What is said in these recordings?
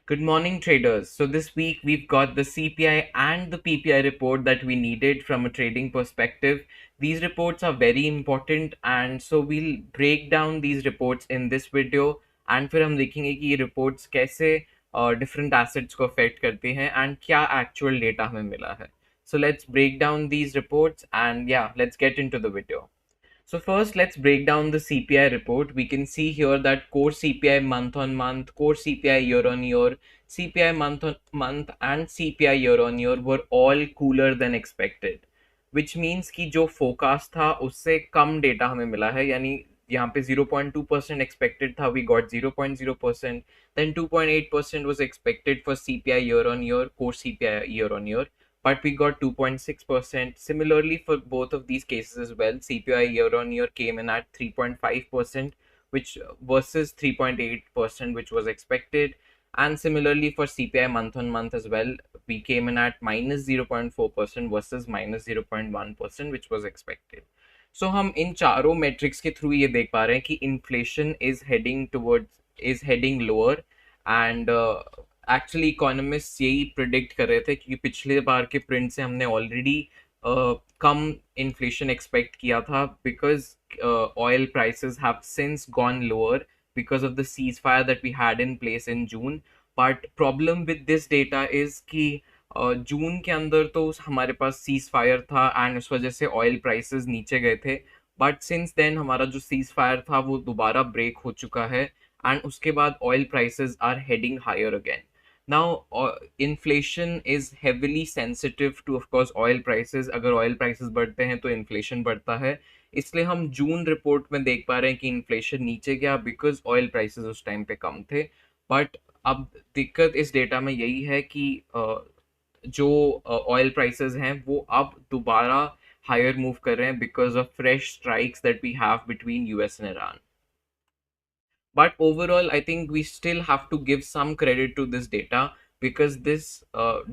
Good morning, traders. So, this week we've got the CPI and the PPI report that we needed from a trading perspective. These reports are very important, and so we'll break down these reports in this video. And फिर हम देखेंगे कि ये reports कैसे different assets को affect करते हैं and क्या actual data हमें मिला है. So, let's break down these reports and yeah, let's get into the video. So first, let's break down the CPI report. We can see here that core CPI month on month, core CPI year on year, CPI month on month, and CPI year on year were all cooler than expected. Which means कि जो forecast था उससे कम data हमें मिला है यानी यहाँ पे 0.2% expected था, we got 0.0%. Then 2.8% was expected for CPI year on year, core CPI year on year, but we got 2.6%. Similarly, for both of these cases as well, CPI year on year came in at 3.5%, which versus 3.8%, which was expected. And similarly, for CPI month on month as well, we came in at minus 0.4% versus minus 0.1%, which was expected. So हम इन चारों metrics के through ये देख पा रहे हैं कि inflation is heading lower and actually economist यही प्रिडिक्ट कर रहे थे क्योंकि पिछले बार के प्रिंट से हमने ऑलरेडी कम इन्फ्लेशन एक्सपेक्ट किया था because oil prices have since gone lower because of the ceasefire that we had in place in June. But problem with this data is कि जून के अंदर तो हमारे पास सीज फायर था एंड उस वजह से ऑयल प्राइसेस नीचे गए थे. बट सिंस देन हमारा जो सीज फायर था वो दोबारा ब्रेक हो चुका है एंड उसके बाद oil prices are heading higher again. Now, inflation is heavily sensitive to, of course, oil prices. अगर oil prices बढ़ते हैं तो inflation बढ़ता है. इसलिए हम जून रिपोर्ट में देख पा रहे हैं कि इन्फ्लेशन नीचे गया बिकॉज ऑयल प्राइसेस उस टाइम पे कम थे. बट अब दिक्कत इस डेटा में यही है कि जो ऑयल प्राइसेस हैं वो अब दोबारा हायर मूव कर रहे हैं because of fresh strikes that we have between US and Iran. But overall, I think we still have to give some credit to this data because this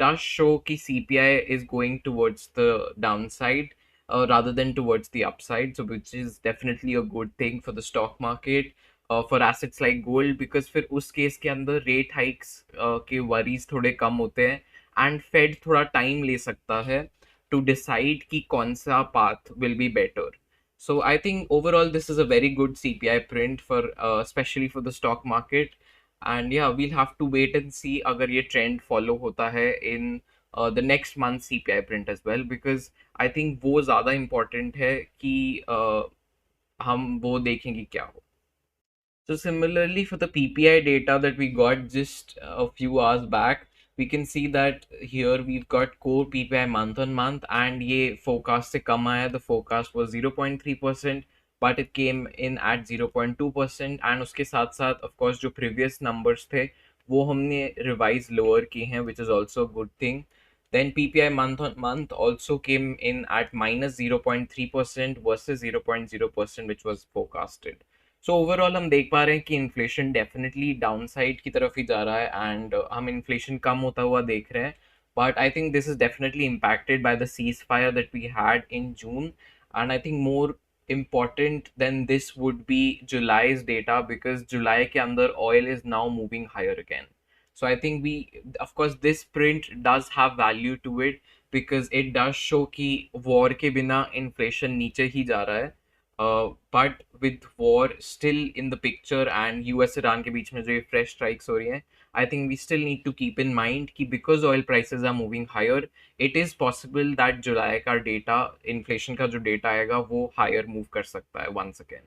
does show that CPI is going towards the downside rather than towards the upside. So, which is definitely a good thing for the stock market, for assets like gold, because फिर उस case के अंदर rate hikes के worries थोड़े कम होते हैं and Fed थोड़ा time ले सकता है to decide कि कौन सा path will be better. So I think overall this is a very good CPI print for especially for the stock market. And yeah, we'll have to wait and see अगर ये trend follow होता है in the next month CPI print as well, because I think वो ज़्यादा important है कि हम वो देखें कि क्या हो. So similarly for the PPI data that we got just a few hours back, we can see that here we've got core PPI month on month and ये forecast से कम आया. The forecast was 0.3%, but it came in at 0.2% and उसके साथ साथ of course जो previous numbers थे वो हमने revise lower किए हैं, which is also a good thing. Then PPI month on month also came in at minus 0.3% versus 0.0%, which was forecasted. So overall हम देख पा रहे हैं कि इन्फ्लेशन डेफिनेटली डाउनसाइड की तरफ ही जा रहा है एंड हम इन्फ्लेशन कम होता हुआ देख रहे हैं. But I think this is definitely impacted by the ceasefire that we had in June and I think more important than this would be July's data because July के अंदर oil is now moving higher again. So I think of course this print does have value to it because it does show कि war के बिना inflation नीचे ही जा रहा है. But with war still in the picture and US Iran के बीच में जो ये fresh strikes हो रही हैं, I think we still need to keep in mind कि because oil prices are moving higher, it is possible that July का data, inflation का जो data आएगा वो higher move कर सकता है once again.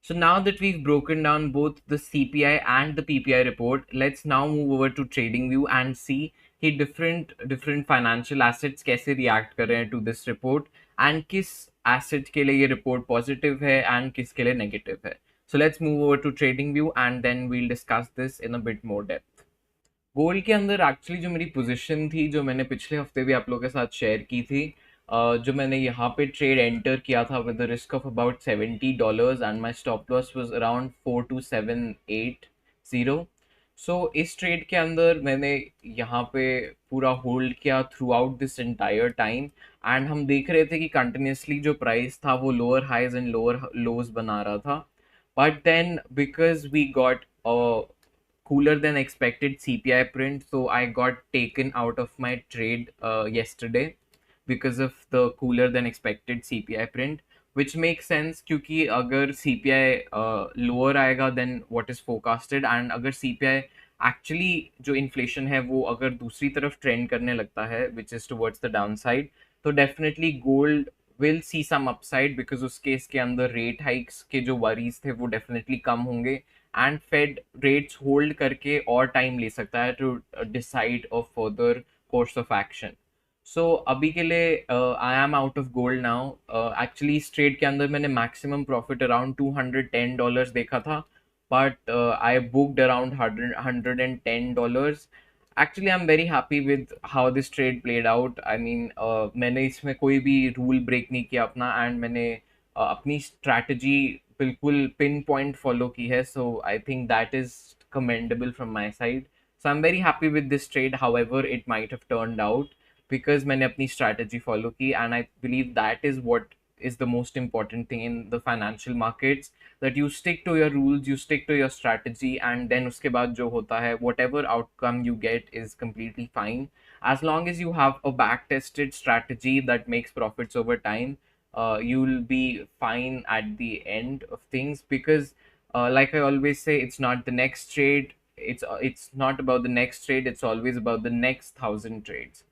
So now that we've broken down both the CPI and the PPI report, let's now move over to TradingView and see कि different financial assets कैसे react कर रहे हैं to this report and किस asset के लिए ये report positive है and किसके लिए negative है. So let's move over to TradingView and then we'll discuss this in a bit more depth. Gold के अंदर एक्चुअली जो मेरी पोजीशन थी जो मैंने पिछले हफ्ते भी आप लोगों के साथ शेयर की थी, जो मैंने यहाँ पे ट्रेड एंटर किया था with the risk of about $70 and my stop loss was around 42780. सो इस ट्रेड के अंदर मैंने यहाँ पे पूरा होल्ड किया through out this entire time and हम देख रहे थे कि कंटिन्यूसली जो प्राइस था वो lower highs and lower lows बना रहा था. But then because we got cooler than expected CPI print, so I got taken out of my trade yesterday because of the cooler than expected CPI print, which makes sense क्योंकि अगर CPI lower आएगा than what is forecasted, and अगर CPI actually जो inflation है वो अगर दूसरी तरफ trend करने लगता है which is towards the downside, तो definitely gold will see some upside because उस केस के अंदर rate hikes के जो worries थे वो definitely कम होंगे, and Fed rates hold करके और time ले सकता है to decide a further course of action. सो अभी के लिए I am out of gold now. Actually इस ट्रेड के अंदर मैंने मैक्सिमम प्रॉफिट अराउंड $210 देखा था, but I booked around $110. Actually I am very happy with how this trade played out. I mean मैंने इसमें कोई भी रूल ब्रेक नहीं किया अपना, एंड मैंने अपनी स्ट्रैटेजी बिल्कुल पिन पॉइंट फॉलो की है. So I think that is commendable from my side. So I'm very happy with this trade, however it might have turned out, because मैंने अपनी strategy follow की, and I believe that is what is the most important thing in the financial markets, that you stick to your rules, you stick to your strategy, and then उसके बाद जो होता है, whatever outcome you get is completely fine, as long as you have a back tested strategy that makes profits over time. You'll be fine at the end of things, because like I always say, it's not the next trade, it's not about the next trade, it's always about the next 1,000 trades.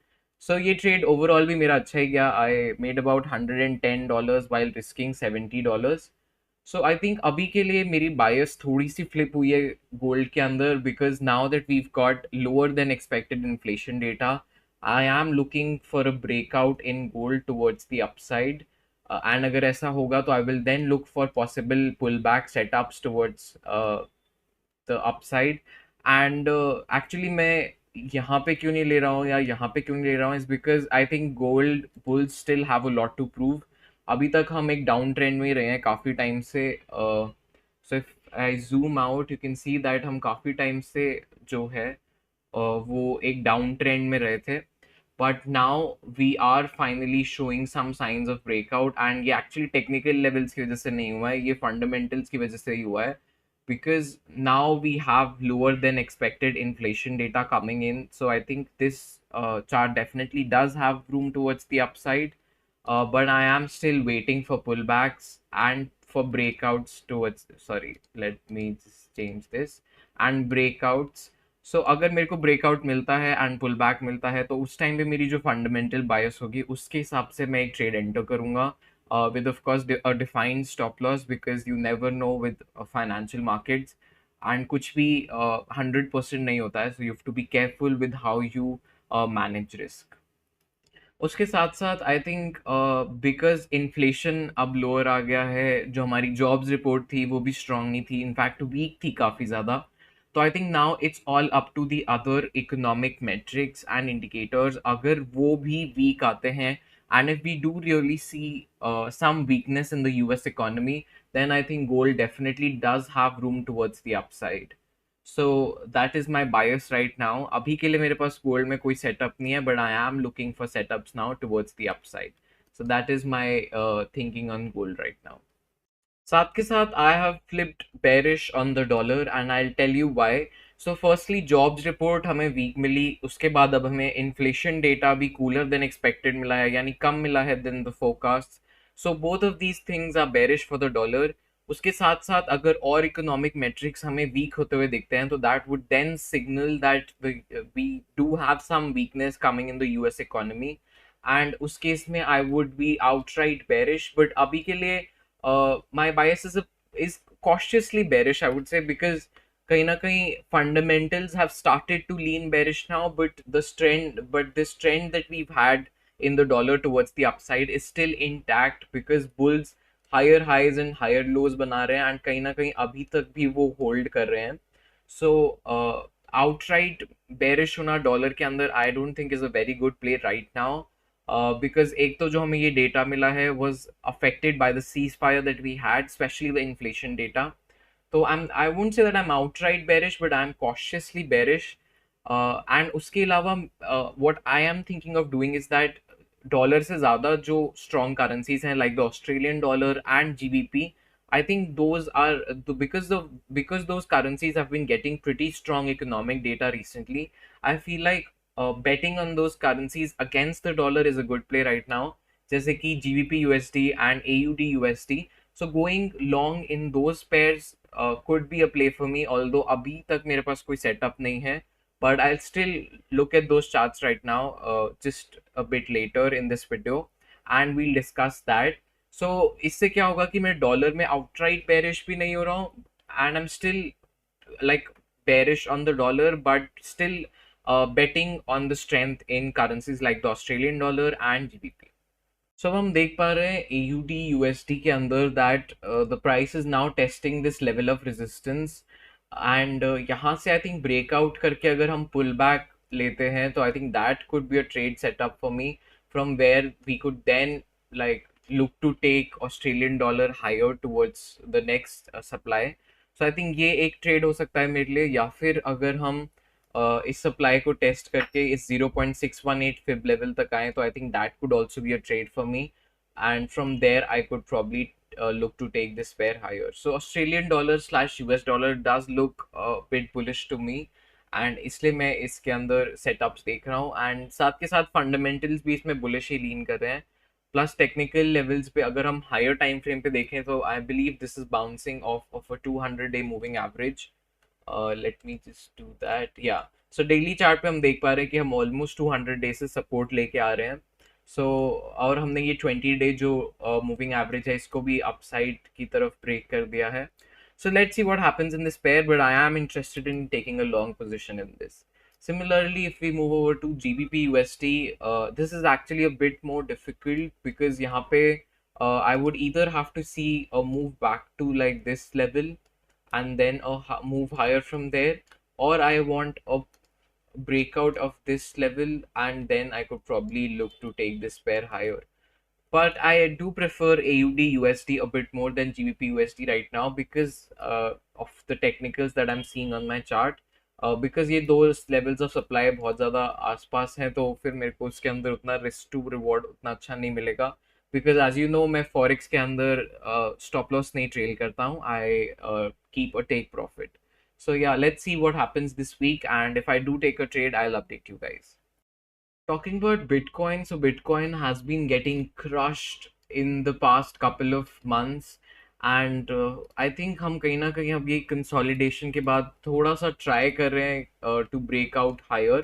So ये trade overall भी मेरा अच्छा ही गया. I made about $110 while risking $70. So I think अभी के लिए मेरी bias थोड़ी सी flip हुई है gold के अंदर, because now that we've got lower than expected inflation data, I am looking for a breakout in gold towards the upside. And अगर ऐसा होगा तो I will then look for possible pullback setups towards the upside. And actually मैं यहाँ पे क्यों नहीं ले रहा हूँ या यहाँ पे क्यों नहीं ले रहा हूँ, is because I think gold bulls still have a lot to prove. अभी तक हम एक डाउन ट्रेंड में ही रहे हैं काफ़ी टाइम से. So if I zoom out you can see that हम काफ़ी टाइम से जो है वो एक डाउन ट्रेंड में रहे थे, but now we are finally showing some signs of breakout. And ये actually technical levels की वजह से नहीं हुआ है, ये fundamentals की वजह से ही हुआ है, because now we have lower than expected inflation data coming in. So I think this chart definitely does have room towards the upside, but I am still waiting for pullbacks and for breakouts towards, sorry, let me just change this, and breakouts. सो अगर मेरे को breakout मिलता है and pull back मिलता है, तो उस time पे मेरी जो फंडामेंटल बायस होगी उसके हिसाब से मैं एक ट्रेड एंटर करूंगा, with of course a defined stop loss, because you never know with financial markets, and कुछ भी 100% नहीं होता है, so you have to be careful with how you manage risk. उसके साथ साथ आई थिंक बिकॉज इन्फ्लेशन अब लोअर आ गया है, जो हमारी जॉब्स रिपोर्ट थी वो भी स्ट्रांग नहीं थी, इनफैक्ट वीक थी काफ़ी ज़्यादा. तो I think now it's all up to the other economic metrics and indicators. अगर वो भी वीक आते हैं, and if we do really see some weakness in the US economy, then I think gold definitely does have room towards the upside. So that is my bias right now. अभी के लिए मेरे पास gold में कोई setup नहीं है, but I am looking for setups now towards the upside. So that is my thinking on gold right now. साथ के साथ I have flipped bearish on the dollar, and I'll tell you why. So firstly, jobs report हमें week मिली, उसके बाद अब हमें inflation data भी cooler than expected मिला है, यानी कम मिला है than the forecast. So both of these things are bearish for the dollar. उसके साथ साथ अगर और इकोनॉमिक मेट्रिक्स हमें वीक होते हुए दिखते हैं, तो that would then signal that we do have some weakness coming in the US economy, and उस केस में I would be outright bearish. But अभी के लिए my bias is cautiously bearish, I would say, because कहीं ना कहीं fundamentals have started to lean bearish now, but this trend that we've had in the dollar towards the upside is still intact, because bulls higher highs and higher lows बना रहे हैं, and कहीं ना कहीं अभी तक भी वो hold कर रहे हैं. So outright bearish होना डॉलर के अंदर I don't think is a very good play right now. Because एक तो जो हमें ये डेटा मिला है was affected by the ceasefire that we had, especially the inflation data. So I won't say that I'm outright bearish, but I'm cautiously bearish. And उसके अलावा what I am thinking of doing is that dollar से ज़्यादा जो strong currencies हैं like the Australian dollar and GBP, I think those are because those currencies have been getting pretty strong economic data recently. I feel like betting on those currencies against the dollar is a good play right now. जैसे कि GBP USD and AUD USD. So going long in those pairs could be a play for me. Although अभी तक मेरे पास कोई setup नहीं है, but I'll still look at those charts right now, just a bit later in this video, and we'll discuss that. सो इससे क्या होगा कि मैं डॉलर में आउटराइट बेरिश भी नहीं हो रहा हूँ, and I am still like bearish on the dollar, but still betting on the strength in currencies like the Australian dollar and GBP. सो अब हम देख पा रहे हैं AUD USD के अंदर that the price is now testing this level of resistance, and यहाँ से आई थिंक ब्रेकआउट करके अगर हम पुल बैक लेते हैं तो I think that could be a trade setup for me, from where we could then like look to take Australian dollar higher towards the next supply. So I think ये एक trade हो सकता है मेरे लिए, या फिर अगर हम इस सप्लाई को टेस्ट करके इस 0.618 फिब लेवल तक आए तो I think that could also be a trade for me, and from there I could probably look to take this pair higher. So Australian dollar slash US dollar does look a bit bullish to me, and इसलिए मैं इसके अंदर setups देख रहा हूँ, and साथ के साथ फंडामेंटल्स भी इसमें बुलिश ही लीन कर रहे हैं. प्लस टेक्निकल लेवल्स पे अगर हम हायर टाइम फ्रेम पे देखें तो I believe this is bouncing of a 200-day moving average. Let me just do that, या सो डेली चार्ट पे हम देख पा रहे हैं कि हम ऑलमोस्ट 200 डे से सपोर्ट लेके आ रहे हैं. सो और हमने ये 20 डे जो मूविंग एवरेज है इसको भी अपसाइड की तरफ ब्रेक कर दिया है. So let's see what happens in this pair, but I am interested in taking a long position in this. Similarly, if we move over to GBP USD, this is actually a bit more difficult because यहाँ पे I would either have to see a move back to like this level and then a move higher from there, or I want a breakout of this level and then I could probably look to take this pair higher. But I do prefer AUD USD a bit more than GBP USD right now because of the technicals that I'm seeing on my chart. Because ये दो levels of supply बहुत ज़्यादा आसपास हैं तो फिर मेरे को उसके अंदर उतना risk to reward उतना अच्छा नहीं मिलेगा. Because as you know मैं forex के अंदर stop loss नहीं trail करता हूँ. I keep a take profit. So yeah, let's see what happens this week, and if I do take a trade, I'll update you guys. Talking about Bitcoin, so Bitcoin has been getting crushed in the past couple of months, and I think हम कहीं ना कहीं अब ये consolidation के बाद थोड़ा सा try कर रहे हैं to break out higher.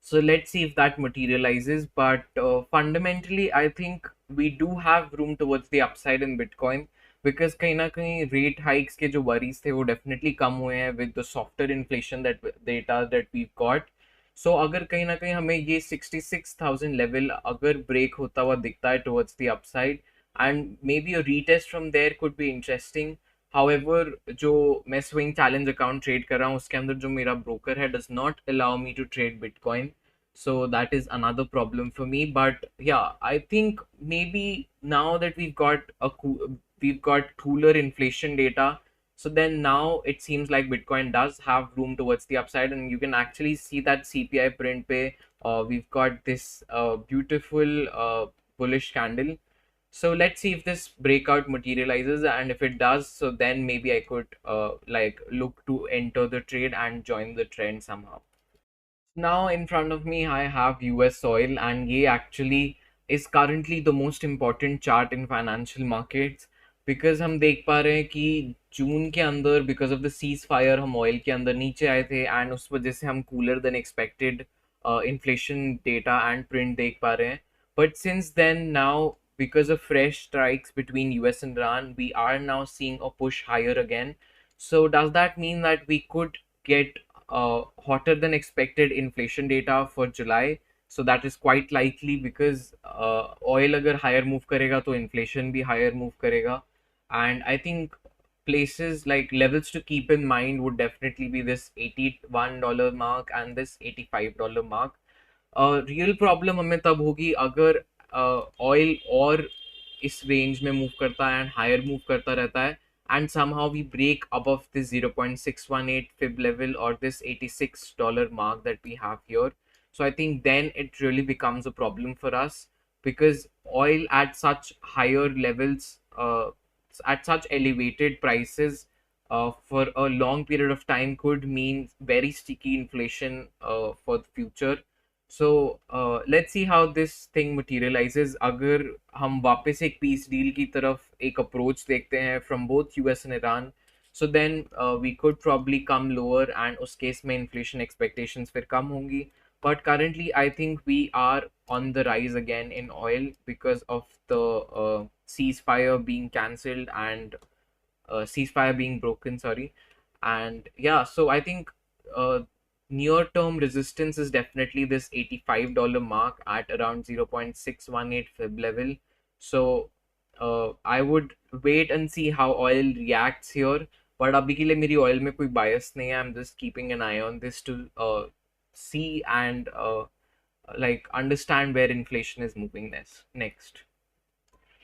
So let's see if that materializes. But fundamentally, I think we do have room towards the upside in Bitcoin because कहीं ना कहीं rate hikes के जो worries थे वो definitely कम हुए हैं with the softer inflation that data that we've got. सो अगर कहीं ना कहीं हमें ये 66,000 लेवल अगर ब्रेक होता हुआ दिखता है towards the upside, and maybe a retest from there could be interesting. However जो मैं स्विंग चैलेंज अकाउंट ट्रेड कर रहा हूँ उसके अंदर जो मेरा ब्रोकर है does not allow me to trade bitcoin, so that is another problem for me. But yeah, I think maybe now that we've got cooler inflation data, so then now it seems like Bitcoin does have room towards the upside, and you can actually see that CPI print pay. We've got this beautiful bullish candle. So let's see if this breakout materializes, and if it does, so then maybe I could like look to enter the trade and join the trend somehow. Now in front of me, I have US oil, and ये actually is currently the most important chart in financial markets because हम देख पा रहे हैं कि जून के अंदर because of the ceasefire हम ऑयल के अंदर नीचे आए थे, and उस वजह से हम cooler than expected inflation data and print देख पा रहे हैं. But since then now, because of fresh strikes between US and Iran, we are now seeing a push higher again. So does that mean that we could get hotter than expected inflation data for July? So that is quite likely because oil अगर higher move करेगा तो inflation भी higher move करेगा, and I think places like levels to keep in mind would definitely be this $81 mark and this $85 mark. Real problem हमें तब होगी अगर oil और इस रेंज में मूव करता है एंड हायर मूव करता रहता है, and somehow we break above this 0.618 fib level or this $86 mark that we have here. So I think then it really becomes a problem for us because oil at such higher levels at such elevated prices for a long period of time could mean very sticky inflation for the future. So let's see how this thing materializes. अगर हम वापस एक peace deal की तरफ एक approach देखते हैं from both US and Iran, so then we could probably come lower and उस केस में inflation expectations फिर कम होंगी. But currently, I think we are on the rise again in oil because of the ceasefire being cancelled and ceasefire being broken. Sorry, and yeah, so I think near term resistance is definitely this $85 mark at around 0.618 fib level. So I would wait and see how oil reacts here. But अभी के लिए मेरी oil में कोई bias नहीं है. I'm just keeping an eye on this to see and like understand where inflation is moving next.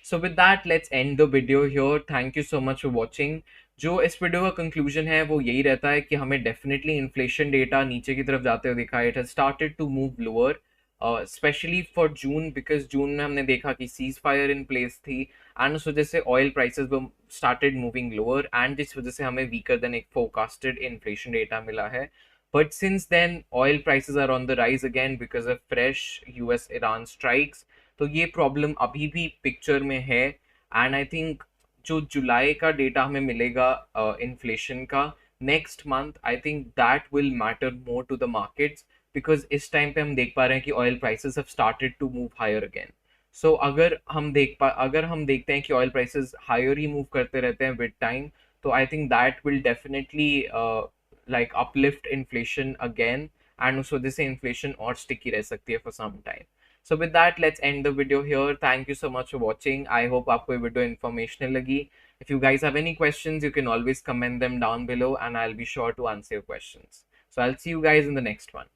So with that, let's end the video here. Thank you so much for watching. जो इस video का conclusion है वो यही रहता है कि हमें डेफिनेटली इन्फ्लेशन डेटा नीचे की तरफ जाते हुए दिखा है. It has started to move lower, specially for June, because June में हमने देखा कि सीज फायर इन प्लेस थी एंड उस वजह से ऑयल प्राइसेस वो स्टार्टेड मूविंग लोअर एंड जिस वजह से हमें वीकर देन एक फोरकास्टेड इन्फ्लेशन डेटा मिला है. But since then, oil prices are on the rise again because of fresh US-Iran strikes. तो ये प्रॉब्लम अभी भी पिक्चर में है एंड आई थिंक जो जुलाई का डेटा हमें मिलेगा इन्फ्लेशन का next month, I think that will matter more to the markets because इस टाइम पे हम देख पा रहे हैं कि oil prices have started to move higher again. So अगर हम देखते हैं कि ऑयल प्राइसेस हायर ही मूव करते रहते हैं विद टाइम, तो I think that will definitely like uplift inflation again and उस वजह से inflation और sticky रह सकती है for some time. So with that, let's end the video here. Thank you so much for watching. I hope आपको ये video informational लगी. If you guys have any questions, you can always comment them down below and I'll be sure to answer your questions. So I'll see you guys in the next one.